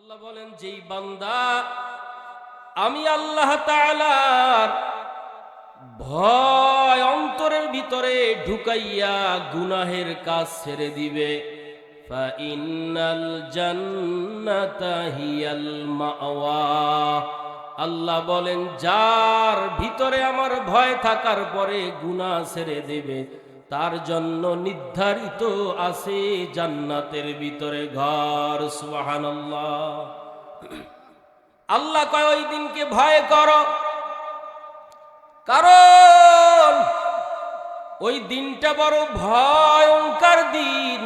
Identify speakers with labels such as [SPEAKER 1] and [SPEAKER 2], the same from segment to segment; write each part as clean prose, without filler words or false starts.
[SPEAKER 1] আল্লাহ বলেন, যেই বান্দা আমি আল্লাহ তাআলার ভয় অন্তরের ভিতরে ঢুকাইয়া গুনাহের কাজ ছেড়ে দিবে, ফাইন্নাল জান্নাতা হিয়াল মাওয়া। আল্লাহ বলেন, যার ভিতরে আমার ভয় থাকার পরে গুনাহ ছেড়ে দেবে, তার জন্য নির্ধারিত আছে জান্নাতের ভিতরে ঘর। সুবহানাল্লাহ। আল্লাহ কয়, ওই দিনকে ভয় করো, কারণ ওই দিনটা বড় ভয়ঙ্কর দিন।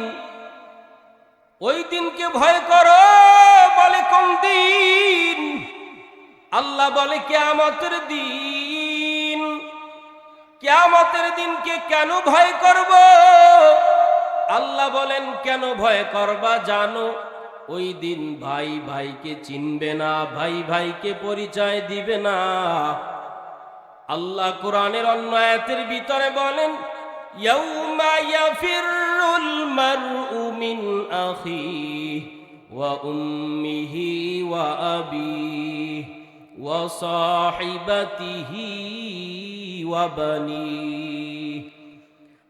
[SPEAKER 1] ওই দিনকে ভয় করো বলে কোন দিন? আল্লাহ বলে কিয়ামতের দিন। কিয়ামতের দিনকে কেন ভয় করব? আল্লাহ বলেন, কেন ভয় করবা জানো? ওই দিন ভাই ভাইকে চিনবে না, ভাই ভাইকে পরিচয় দিবে না। আল্লাহ কোরআনের অন্য আয়াতের ভিতরে বলেন, ইয়াউমা ইয়াফিরুল মারউ মিন আখিহি ওয়া উম্মিহি ওয়া আবিহি ওয়া সাহিবাতিহি ওয়া বানিহি।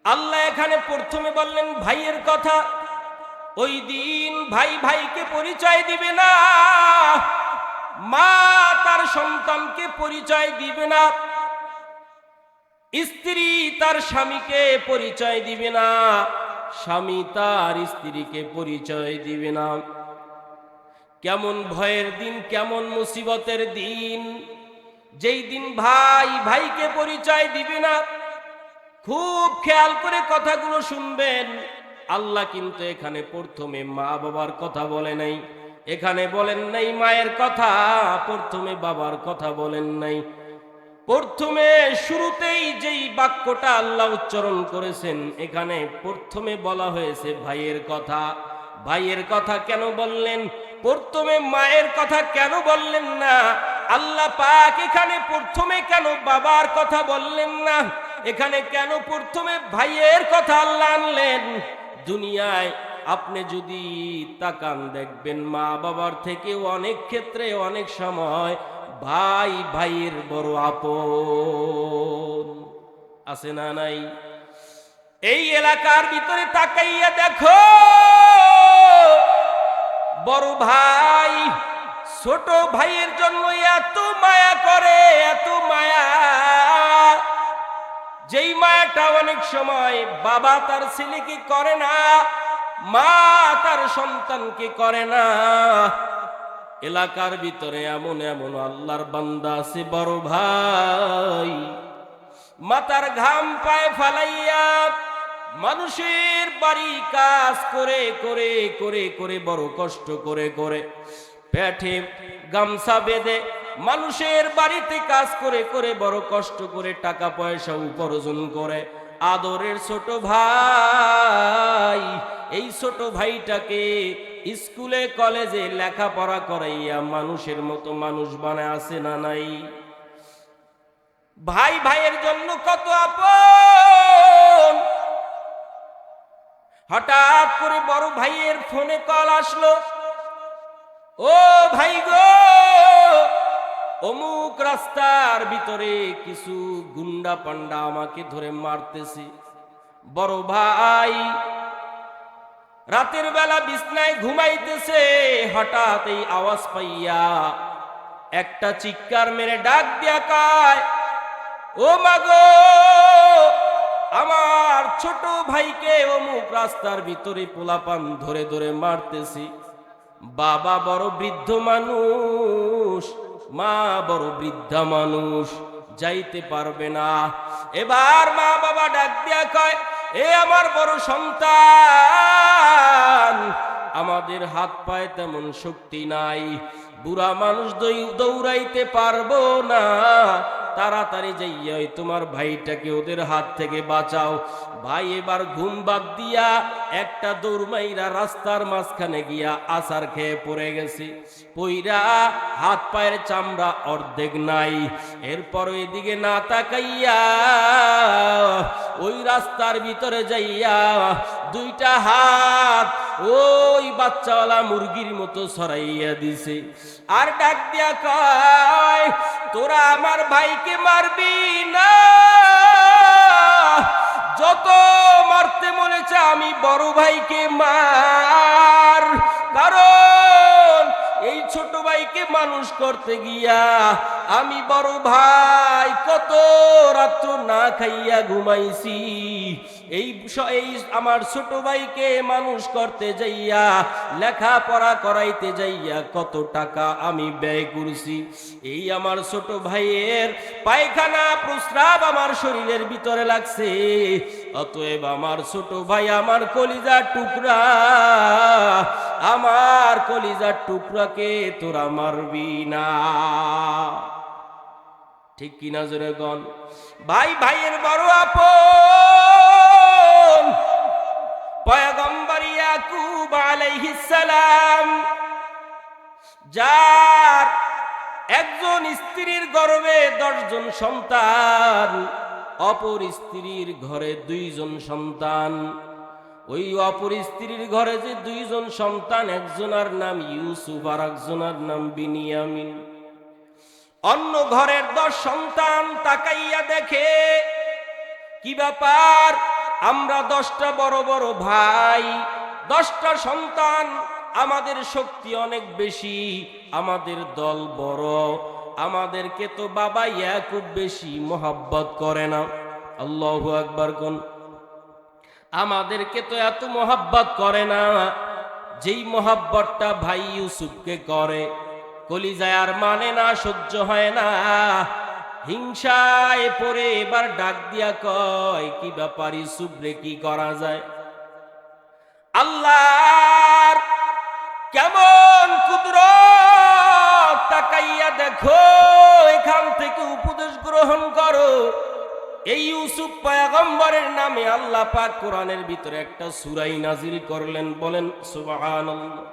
[SPEAKER 1] আল্লাহ এখানে প্রথমে বললেন ভাইয়ের কথা। ওই দিন ভাই ভাইকে পরিচয় দিবে না, মা তার সন্তানকে পরিচয় দিবে না, স্ত্রী তার স্বামীকে পরিচয় দিবে না, স্বামী তার স্ত্রীকে পরিচয় দিবে না। কেমন ভয়ের দিন, কেমন মুসিবতের দিন, যেই দিন ভাই ভাইকে পরিচয় দিবে না। খুব খেয়াল করে কথাগুলো শুনবেন। আল্লাহ কিন্তু এখানে প্রথমে মা বাবার কথা বলে নাই, এখানে বলেন নাই মায়ের কথা, প্রথমে বাবার কথা বলেন নাই। প্রথমে শুরুতেই যেই বাক্যটা আল্লাহ উচ্চারণ করেছেন, এখানে প্রথমে বলা হয়েছে ভাইয়ের কথা। ভাইয়ের কথা কেন বললেন? প্রথমে মায়ের কথা কেন বললেন না? আল্লাহ পাক এখানে প্রথমে কেন বাবার কথা বললেন না? এখানে কেন প্রথমে ভাইয়ের কথা আল্লাহ আনলেন? দুনিয়ায় আপনি যদি তাকান, দেখবেন মা বাবার থেকে অনেক ক্ষেত্রে অনেক সময় ভাই ভাইয়ের বড় আপন আছে না নাই? এই এলাকার ভিতরে তাকাইয়া দেখো, বড় ভাই ছোট ভাইয়ের জন্য এত মায়া করে, এত মায়া, যেই মায়াটা অনেক সময় বাবা তার ছেলেকে করে না, মা তার সন্তানকে করে না। এলাকার ভিতরে এমন এমন আল্লাহর বান্দা আছে, বড় ভাই মাথার ঘাম পায়ে ফালাইয়া মানুষের বাড়ি কাজ করে করে করে করে বড় কষ্ট করে করে পেটে গামছা বেঁধে মানুষের বাড়িতে কাজ করে করে বড় কষ্ট করে টাকা পয়সা উপার্জন করে আদরের ছোট ভাই, এই ছোট ভাইটাকে স্কুলে কলেজে লেখাপড়া করাইয়া মানুষের মতো মানুষ বানায় আছে না নাই? ভাই ভাইয়ের জন্য কত আপন। হঠাৎ করে বড় ভাইয়ের ফোনে কল আসলো, ও ভাই গো, অমুক রাস্তার ভিতরে কিছু গুন্ডা পান্ডা আমাকে ধরে মারতেছে। বড় ভাই রাতের বেলা বিছনায় ঘুমাইতেছে, হঠাৎ এই আওয়াজ পাইয়া একটা চিৎকার মেরে ডাক দিয়া কয়, ও মাগো, আমার ছোট ভাইকে অমুক রাস্তার ভিতরে পোলাপান ধরে ধরে মারতেছি। বাবা বড় বৃদ্ধ মানুষ, মা বড় বৃদ্ধা মানুষ, যাইতে পারবে না। এবার মা বাবা ডাক দিয়া কয়, এ আমার বড় সন্তান, আমাদের হাত পায়ে তেমন শক্তি নাই, বুড়া মানুষ দৌড়াইতে পারবো না, তাড়াতাড়ি যাইয়া তোমার ভাইটাকে ওদের হাত থেকে বাঁচাও। ভাই এবার ঘুম বাদ দিয়া একটা দৌড় মাইরা রাস্তার মাঝখানে গিয়া আছাড় খেয়ে পড়ে গেছে, পইরা হাত পায়ের চামড়া অর্ধেক নাই। এরপর এদিকে না তাকাইয়া ওই রাস্তার ভিতরে যাইয়া দুইটা হাত ওই বাচ্চাওয়ালা মুরগির মতো ছড়াইয়া দিছে, আর ডাক দিয়া কয়, তোরা আমার ভাইকে মারবি না, যত মারতে মনেছে আমি বড় ভাইকে মার, কারণ এই ছোট ভাইকে মানুষ করতে গিয়া আমি বড় ভাই কত রাত্র না খাইয়া ঘুমাইছি, এই আমার ছোট ভাইকে মানুষ করতে যাইয়া লেখাপড়া করাইতে যাইয়া কত টাকা আমি ব্যয় করছি, এই আমার ছোট ভাইয়ের পায়খানা প্রস্রাব আমার শরীরের ভিতরে লাগছে, অতএব আমার ছোট ভাই আমার কলিজার টুকরা, আমার কলিজার টুকরাকে তোরা মারবি না। ঠিক কিনা জোরে গণ? ভাই ভাইয়ের বড় আপন পয়গম্বর ইয়াকুব আলাইহিস সালাম, যার একজন স্ত্রীর গর্ভে 10 জন সন্তান, অপর স্ত্রীর ঘরে 2 জন সন্তান। ওই অপর স্ত্রীর ঘরে যে 2 জন সন্তান, একজনের নাম ইউসুফ আর একজনের নাম বিনিয়ামিন। অন্য ঘরের 10 সন্তান তাকাইয়া দেখে, কি ব্যাপার, আমরা 10টা বড় বড় ভাই, 10টা সন্তান, আমাদের শক্তি অনেক বেশি, আমাদের দল বড়, আমাদেরকে তো বাবা ইয়াকুব বেশি মোহাব্বত করে না। আল্লাহু আকবার কোন? আমাদেরকে তো এত মোহাব্বত করে না, যেই মোহাব্বতটা ভাই ইউসুফকে করে, কলিজায় আর মানে না, সহ্য হয় না, হিংসায় পড়ে এবার ডাক দিয়া কয়, কি ব্যাপার ইউসুফ রে, কি করা যায়? আল্লাহর কেমন কুদরত, তাকাইয়া দেখো, এখান থেকে উপদেশ গ্রহণ করো। এই ইউসুফ পয়গম্বরের নামে আল্লাহ পাক কোরআনের ভিতরে একটা সূরাই নাজিল করলেন, বলেন সুবহানাল্লাহ।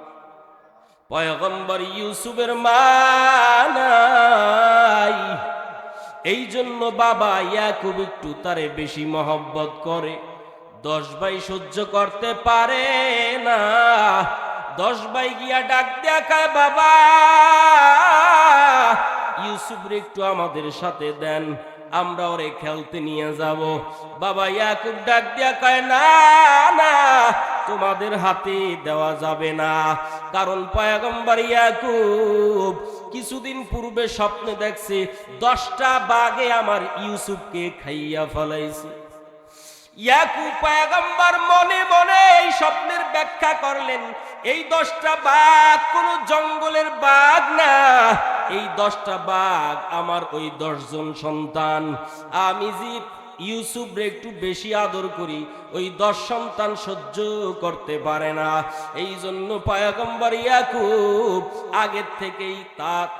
[SPEAKER 1] পয়গম্বর ইউসুফের মা নাই, এই জন্য বাবা ইয়াকুব একটু তারে বেশি মহব্বত করে। 10 ভাই সহ্য করতে পারে না, 10 ভাই গিয়া ডাক দেখায়, বাবা ইউসুফ রে একটু আমাদের সাথে দেন, আমরা ওরে খেলতে নিয়ে যাব। বাবা ইয়াকুব ডাক দিয়া কয়, না না, তোমাদের হাতে দেওয়া যাবে না, কারণ পয়গম্বর ইয়াকুব কিছুদিন পূর্বে স্বপ্নে দেখছে 10টা বাঘে আমার ইউসুফকে খাইয়া ফলাইছে। ইয়াকুব পয়গম্বর মনে মনে এই স্বপ্নের ব্যাখ্যা করলেন, এই 10টা বাঘ কোন জঙ্গলের বাঘ না, এই 10টা বাঘ আমার ওই 10 জন সন্তান। আমি যে ইউসুফ রে একটু বেশি আদর করি, ওই 10 সন্তান সহ্য করতে পারে না, এই জন্য পয়গম্বর ইয়াকুব আগের থেকেই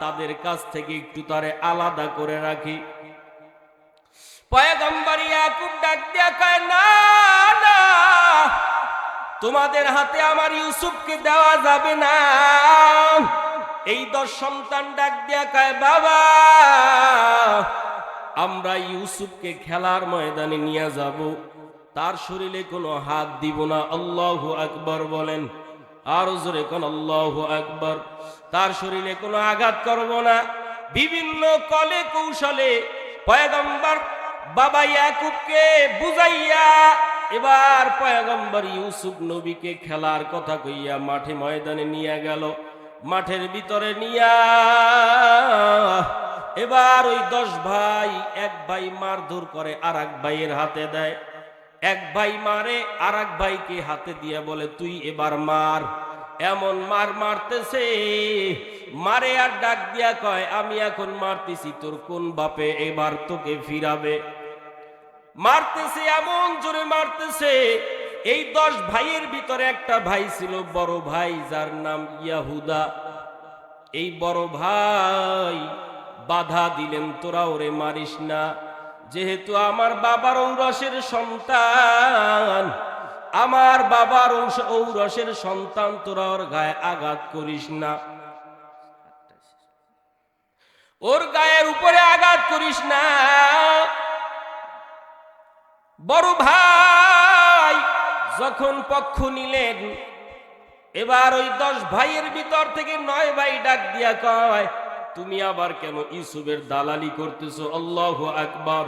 [SPEAKER 1] তাদের কাছ থেকে একটু তারে আলাদা করে রাখি। পয়গম্বর ইয়াকুব ডাক দিয়া কয়, না না, তোমাদের হাতে আমার ইউসুফকে দেওয়া যাবে না। এই 10 সন্তান ডাক দিয়া কয়, বাবা আমরা ইউসুফকে খেলার ময়দানে নিয়ে যাব, তার শরীরে কোনো হাত দিব না। আল্লাহু আকবার বলেন, আর জোরে কোন আল্লাহু আকবার। তার শরীরে কোনো আঘাত করব না। বিভিন্ন কলে কৌশলে পয়গম্বর বাবা ইয়াকুবকে বুঝাইয়া এবার পয়গম্বর ইউসুফ নবীকে খেলার কথা কইয়া মাঠে ময়দানে নিয়ে গেল। মাঠের ভিতরে নিয়া এবার ওই 10 ভাই, এক ভাই মারধর করে আর এক ভাইয়ের হাতে দেয়, এক ভাই মারে আর এক ভাইকে হাতে দিয়ে বলে, তুই এবার মার। এমন মারতেছে, মারে আর ডাক দিয়া কয়, আমি এখন মারতেছি, তোর কোন বাপে এবার তোকে ফিরাবে? মারতেছে, এমন জোরে মারতেছে। এই 10 ভাইয়ের ভিতরে একটা ভাই ছিল বড় ভাই, যার নাম ইয়াহুদা। এই বড় ভাই বাধা দিলেন, তোরা ওরে মারিস না, যেহেতু আমার বাবার ঔরসের সন্তান, আমার বাবার ঔরসের সন্তান, তোরা ওর গায়ে আঘাত করিস না, ওর গায়ের উপরে আঘাত করিস না। বড় ভাই যখন পক্ষ নিলেন, এবার ওই 10 ভাইয়ের ভিতর থেকে 9 ভাই ডাক দিয়া কয়, তুমি আবার কেন ইউসুফের দালালি করতেছো? আল্লাহু আকবার।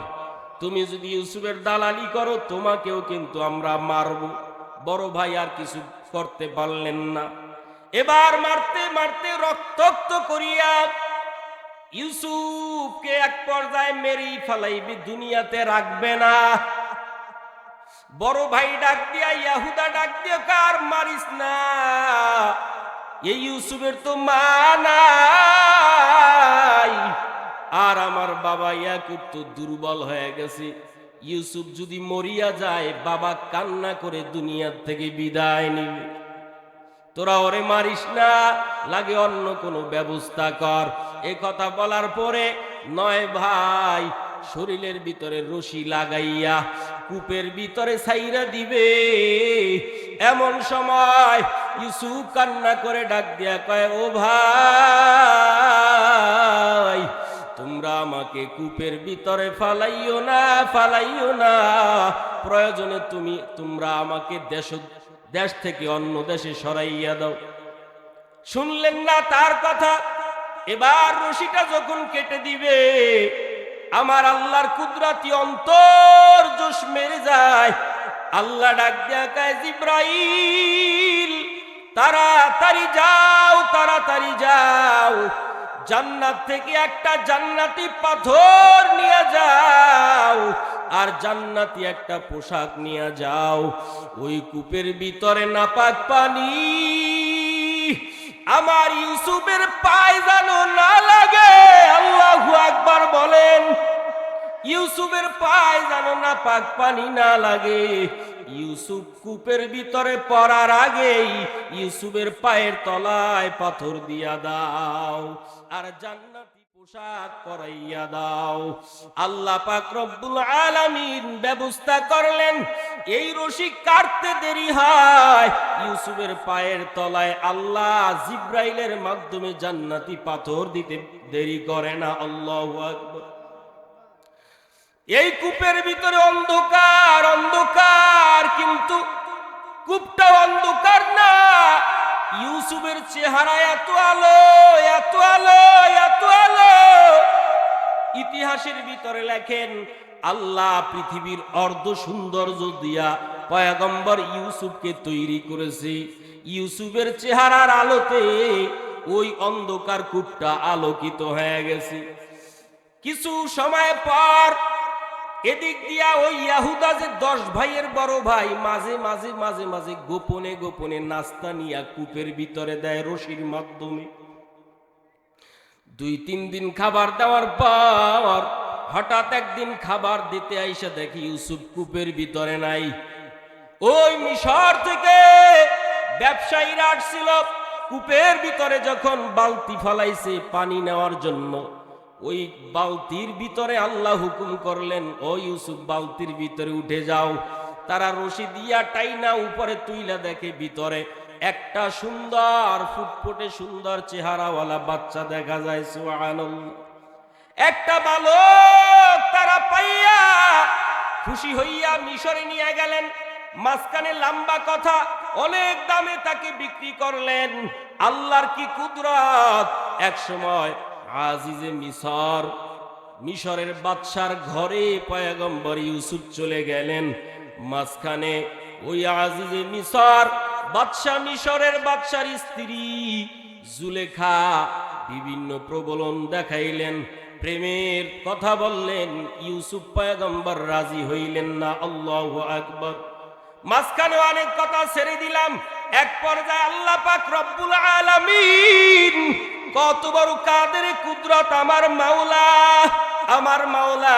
[SPEAKER 1] তুমি যদি ইউসুফের দালালি করো তোমাকেও কিন্তু আমরা মারব। বড় ভাই আর কিছু করতে পারলেন না। এবার মারতে মারতে রক্তাক্ত করিয়া ইউসুফকে এক পর্যায়ে মেরেই ফেলাইবে, দুনিয়াতে রাখবে না। বড় ভাই ডাক দিয়া, ইয়াহুদা ডাক দিয়া, কার মারিস না, এই ইউসুফের তো মা নাই, আর আমার বাবা ইয়াকুব তো দুর্বল হয়ে গেছে। ইউসুফ যদি মরিয়া যায় বাবা কান্না করে দুনিয়ার থেকে বিদায় নিবে। তোরা ওরে মারিস না, লাগে অন্য কোনো ব্যবস্থা কর। এ কথা বলার পরে 9 ভাই শরীরের ভিতরে রশি লাগাইয়া কূপের ভিতরে ছাইরা দিবে। এমন সময় ইউসুফ কান্না করে ডাক দিয়া কয়, ও ভাই, তোমরা আমাকে কূপের ভিতরে ফালাইও না, ফালাইও না। প্রয়োজনে তোমরা আমাকে দেশ থেকে অন্য দেশে সরাইয়া দাও। শুনলেন না তার কথা। এবার রশিটা যখন কেটে দিবে, আমার আল্লাহর কুদরতি অন্তর জোশ মেরে যায়। আল্লাহ ডাক দিয়া কয়, জিব্রাইল, তাড়াতাড়ি যাও, তাড়াতাড়ি যাও, জান্নাত থেকে একটা জান্নাতি পাথর নিয়ে যাও, আর জান্নাতি একটা পোশাক নিয়ে যাও। ওই কূপের ভিতরে নাপাক পানি আমার ইউসুফের পায়ে যেন না লাগে। আল্লাহু আকবার বলেন। ইউসুফের পায়ে যেন নাপাক পানি না লাগে। ইউসুফ কূপের ভিতরে পড়ার আগেই ইউসুফের পায়ের তলায় পাথর দিয়া দাও, আর জান্নাতি পোশাক পরাইয়া দাও। আল্লাহ পাক রব্বুল আলামিন ব্যবস্থা করলেন। এই রশি কাটতে দেরি হয়, ইউসুফের পায়ের তলায় আল্লাহ জিব্রাইলের মাধ্যমে জান্নাতি পাথর দিতে দেরি করে না। আল্লাহু আকবার। এই কূপের ভিতরে অন্ধকার, অন্ধকার, কিন্তু কূপটা অন্ধকার না। ইউসুফের চেহারা এত আলো, এত আলো, এত আলো। ইতিহাসের ভিতরে লেখেন, আল্লাহ পৃথিবীর অর্ধ সৌন্দর্য দিয়া পয়গম্বর ইউসুফকে তৈরি করেছে। ইউসুফের চেহারার আলোতে ওই অন্ধকার কূপটা আলোকিত হয়ে গেছে। কিছু সময় পর এদিক দিয়া ওই ইয়াহুদা যে 10 ভাইয়ের বড় ভাই মাঝে মাঝে মাঝে মাঝে গোপনে গোপনে নাস্তা নিয়া কূপের ভিতরে দেয় রশির মাধ্যমে। 2-3 দিন খাবার দেওয়ার পর হঠাৎ একদিন খাবার দিতে আইসা দেখি ইউসুফ কূপের ভিতরে নাই। ওই মিশর থেকে ব্যবসায়ীরা আসছিল, কূপের ভিতরে যখন বালতি ফলাইছে পানি নেওয়ার জন্য, ওই বালতির ভিতরে আল্লাহ হুকুম করলেন, ও ইউসুফ বালতির ভিতরে উঠে যাও। তারা রশি দিয়া টাইনা উপরে তুইলা দেখে ভিতরে একটা সুন্দর ফুটফুটে সুন্দর চেহারাওয়ালা বাচ্চা দেখা যায়। সুবহানাল্লাহ। একটা বালক তারা পাইয়া খুশি হইয়া মিশরে নিয়ে গেলেন। মাঝখানে লম্বা কথা, অনেক দামে তাকে বিক্রি করলেন। আল্লাহর কি কুদরত! এক সময় আজিজে মিশরের বাদশার ঘরে পয়গম্বর ইউসুফ চলে গেলেন। মাঝখানে ওই আজিজে মিশরের বাদশার স্ত্রী জুলেখা বিভিন্ন প্রবলন দেখাইলেন, প্রেমের কথা বললেন। ইউসুফ পয়গম্বর রাজি হইলেন না। আল্লাহু আকবার। মাঝখানে অনেক কথা ছেড়ে দিলাম। এক পর্যায়ে আল্লাহ পাক রব্বুল আলামিন, কত বড় কাদের কুদরত আমার মাওলা, আমার মাওলা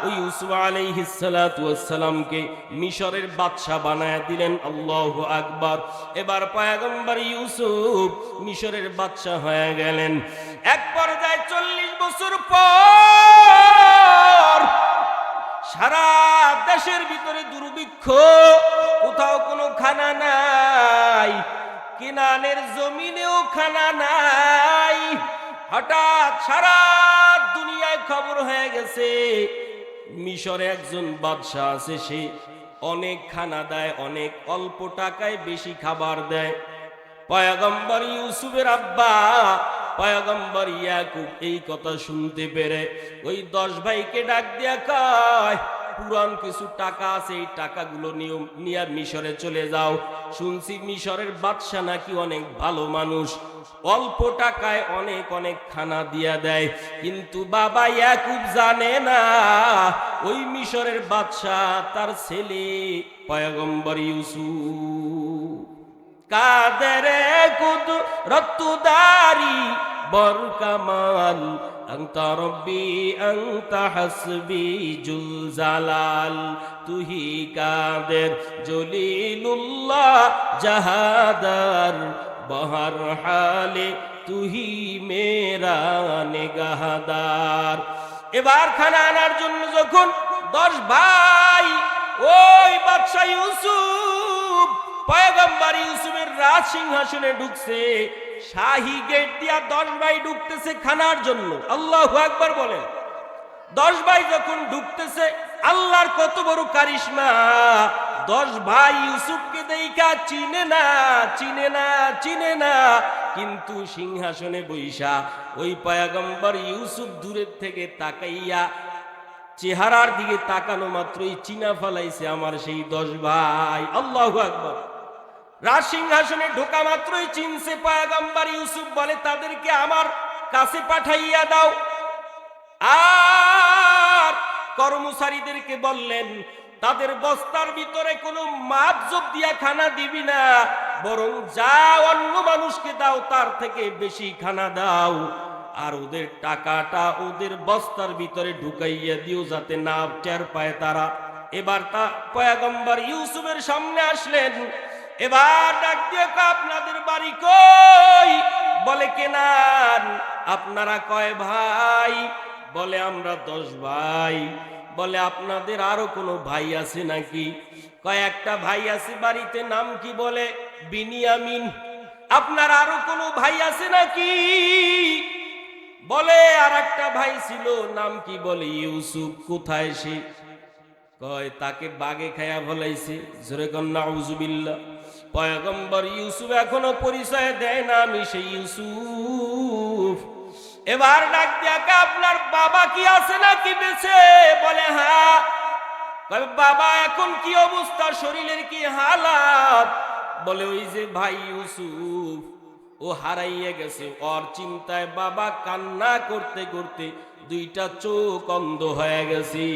[SPEAKER 1] ওই ইউসুফ আলাইহিস সালাতু ওয়াস সালামকে মিশরের বাদশা বানায় দিলেন। আল্লাহু আকবার। এবার পয়গম্বর ইউসুফ মিশরের বাদশা হয়ে গেলেন। এক পর্যায়ে 40 বছর পর সারা দেশের ভিতরে দুর্ভিক্ষ, কোথাও কোনো খানা নাই, কিনানের জমিনেও খানা নাই। হঠাৎ সারা দুনিয়ায় খবর হয়ে গেছে মিশরে একজন বাদশাহ আছে, সে অনেক খানা দেয়, অনেক অল্প টাকায় বেশি খাবার দেয়। পয়গম্বর ইউসুফের আব্বা পয়গম্বর ইয়াকুব এই কথা শুনতে পেরে ওই 10 ভাইকে ডাক দিয়া কয়, পুরান কিছু টাকা আছে, এই টাকাগুলো নিয়ে মিশরে চলে যাও। শুনছি মিশরের বাদশা নাকি অনেক ভালো মানুষ, অল্প টাকায় অনেক অনেক খানা দিয়া দেয়। কিন্তু বাবা ইয়াকুব জানে না ওই মিশরের বাদশা তার ছেলে পয়গম্বর ইউসুফ। কাদেরে কুদরতুদারি বরকামাল আনতা রব্বি আনতা হাসবি জুল জালাল, তুহি কাদের জলিলুল্লাহ জাহাদার বহর হালে তুহি মেরা নিগাহদার। এবার খানা আনার জন্য যখন 10 ভাই ওই বাদশা ইউসুফ পয়গম্বর ইউসুফের রাজ সিংহাসনে ঢুকছে, শাহী গেট দিয়া 10 ভাই ঢুকতেছে খানার জন্য। আল্লাহু আকবার বলেন। 10 ভাই যখন ঢুকতেছে, আল্লাহর কত বড় কারিশমা, 10 ভাই ইউসুফকে দেখা চিনে না, চিনে না, চিনে না। কিন্তু সিংহাসনে বৈশা ওই পয়গম্বর ইউসুফ দূরের থেকে তাকাইয়া চেহারার দিকে তাকানো মাত্রই চিনা ফেলাইছে আমার সেই 10 ভাই। আল্লাহু আকবার। রাজ সিংহাসনে ঢোকা মাত্রই চিনছে পয়গম্বর ইউসুফ, বলে তাদেরকে আমার কাছে পাঠাইয়া দাও। আর কর্মচারীদেরকে বললেন তাদের বস্তার ভিতরে কোনো মাপজোপ দিয়া খানা দিবি না, বরং যা অন্য মানুষকে দাও তার থেকে বেশি খানা দাও, আর ওদের টাকাটা ওদের বস্তার ভিতরে ঢুকাইয়া দিও যাতে না টের পায় তারা। এবার তা পয়গম্বর ইউসুফের সামনে আসলেন। এবার ডাক দিয়ে আপনাদের বাড়ি কই? বলে কেনান। আপনারা কয় ভাই? বলে আমরা 10 ভাই। বলে আপনাদের আরো কোনো ভাই আছে নাকি? কয়েকটা ভাই আছে বাড়িতে, নাম কি? বলে বিনিয়ামিন। আপনার আরো কোনো ভাই আছে নাকি? বলে আর একটা ভাই ছিল, নাম কি? বলে ইউসুফ। কোথায় সে? কয় তাকে বাগে খায়া ফলাইছে। জোরে কন নাউজুবিল্লাহ। পয়গম্বর ইউসুফ এখনো পরিচয় দেয় না আমি সেই ইউসুফ। এবার ডাক দিয়া আপনার বাবা কি আছে নাকি বেঁচে? বলে হ্যাঁ। বাবা এখন কি অবস্থা, শরীরের কি হালাত? বলে ওই যে ভাই ইউসুফ, ও হারাইয়া গেছে, ওর চিন্তায় বাবা কান্না করতে করতে 2টা চোখ অন্ধ হয়ে গেছে।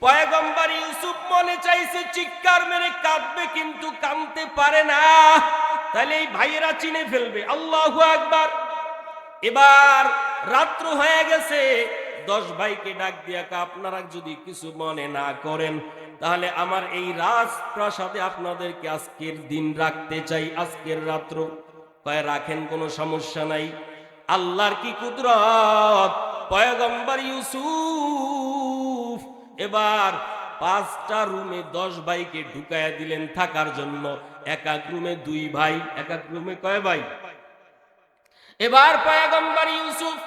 [SPEAKER 1] পয়গম্বর ইউসুফ মনে চাইছে চিৎকার মেরে কাঁদবে, কিন্তু কাঁদতে পারে না, তাহলে এই ভাইয়েরা চিনে ফেলবে। আল্লাহু আকবার। এবার রাত্র হয়ে গেছে। 10 ভাইকে ডাক দিয়া আপনারা যদি কিছু মনে না করেন, তাহলে আমার এই রাজপ্রাসাদে আপনাদেরকে আজকের দিন রাখতে চাই, আজকের রাত্র। কয় রাখেন, কোনো সমস্যা নাই। আল্লাহর কি কুদরত! পয়গম্বর ইউসুফ এবার 5টা রুমে 10 ভাইকে ঢুকাইয়া দিলেন থাকার জন্য। এক এক রুমে 2 ভাই, এক এক রুমে কয় ভাই? এবার পয়গম্বর ইউসুফ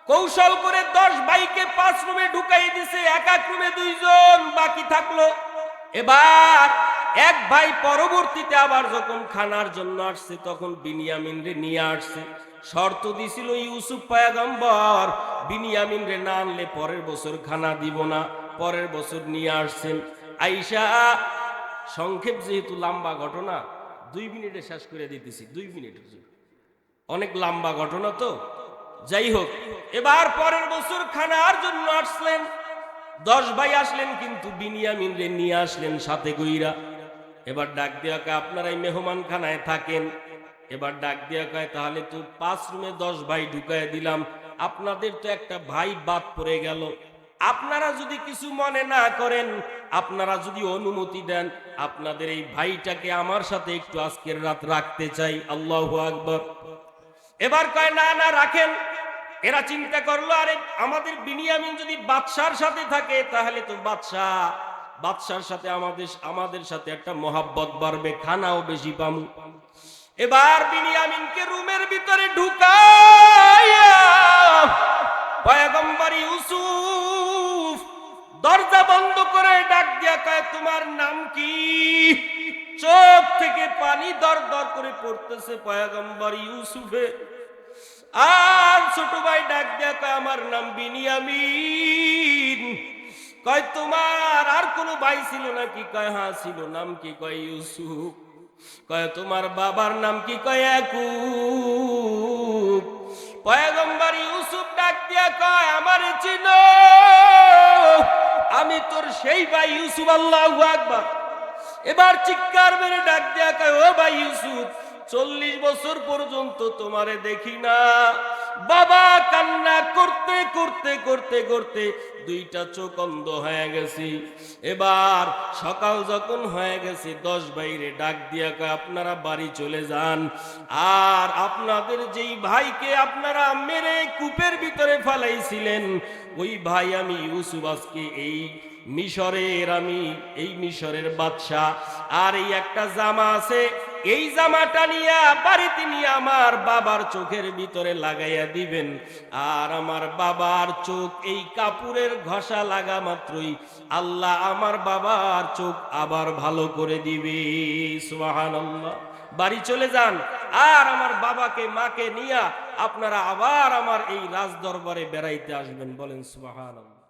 [SPEAKER 1] কৌশল করে 10 ভাইকে 5 রুমে ঢুকাই দিছে, এক এক রুমে 2 জন বাকি থাকলো। এবার এক ভাই পরবর্তীতে আবার যখন খানার জন্য আসছে, তখন বিনিয়ামিন রে নিয়ে আসছে। শর্ত দিছিল ইউসুফ পয়গম্বর, বিনিয়ামিন রে না আনলে পরের বছর খানা দিব না। পরের বছর নিয়ে আসছেন। আইসা সংক্ষেপ, যেহেতু লম্বা ঘটনা, 2 মিনিটে শেষ করে দিতেছি। 2 মিনিটের জন্য অনেক লম্বা ঘটনা তো, যাই হোক। এবার পরের বছর খানার জন্য আসলেন 10 ভাই আসলেন, কিন্তু বিনিয়ামিন রে নিয়ে আসলেন সাথে কইরা। এবার ডাক দিয়া কয় আপনারাই মেহমান খানায় থাকেন। এবার ডাক দিয়া কয় তাহলে তো 5 রুমে 10 ভাই ঢুকায় দিলাম, আপনাদের তো একটা ভাই বাদ পড়ে গেল। আপনারা যদি কিছু মনে না করেন, আপনারা যদি অনুমতি দেন, আপনাদের এই ভাইটাকে আমার সাথে একটু আজকের রাত রাখতে চাই। আল্লাহু আকবার। এবার কয় না না রাখেন। এরা চিন্তা করলো, আরে আমাদের বিনিয়ামিন যদি বাদশার সাথে থাকে তাহলে তো বাদশার সাথে আমাদের সাথে একটা মহাব্বত বাড়বে, খানাও বেশি পামু। এবার বিনিয়ামিনকে রুমের ভিতরে ঢুকাইয়া পয়গম্বর ইউসুফ দরজা বন্ধ করে ডাক দিয়া কয়, তোমার নাম কি? চোখ থেকে পানি দর দর করে পড়তেছে পয়গম্বর ইউসুফে। আর ছোট ভাই ডাক দিয়া কয়, আমার নাম বিনিয়ামিন। কয়, তোমার আর কোনো ভাই ছিল নাকি? কয়, হ্যাঁ ছিল। নাম কি? কয়, ইউসুফ। কয়, তোমার বাবার নাম কি? কয়, ইয়াকুব। পয়গম্বর ইউসুফ ডাক দিয়া কয়, আমারে চিনো? আমি তোর সেই ভাই ইউসুফ। আল্লাহু আকবার। এবার চিৎকার মেরে ডাক দিয়া কয়, ও ভাই ইউসুফ, 40 বছর পর্যন্ত তোমারে দেখি না। বাবা কান্না করতে করতে করতে করতে দুইটা চোখ অন্ধ হয়ে গেছি। এবার সকাল যখন হয়ে গেছে, 10 ভাইরে ডাক দিয়া কয়, আপনারা বাড়ি চলে যান। আর আপনাদের যেই ভাইকে আপনারা মেরে কূপের ভিতরে ফালাইছিলেন, ওই ভাই আমি ইউসুফ, আজকে এই মিশরের বাদশা। আর এই একটা জামা আছে, এই জামাটা নিয়ে বাড়িতে নিয়ে আমার বাবার চোখের ভিতরে লাগাইয়া দিবেন। আর আমার বাবার চোখ এই কাপড়ের ঘষা লাগা মাত্রই আল্লাহ আমার বাবার চোখ আবার ভালো করে দিবে। সুবহানাল্লাহ। বাড়ি চলে যান, আর আমার বাবাকে মাকে নিয়ে আপনারা আবার আমার এই রাজ দরবারে বেড়াইতে আসবেন। বলেন সুবহানাল্লাহ।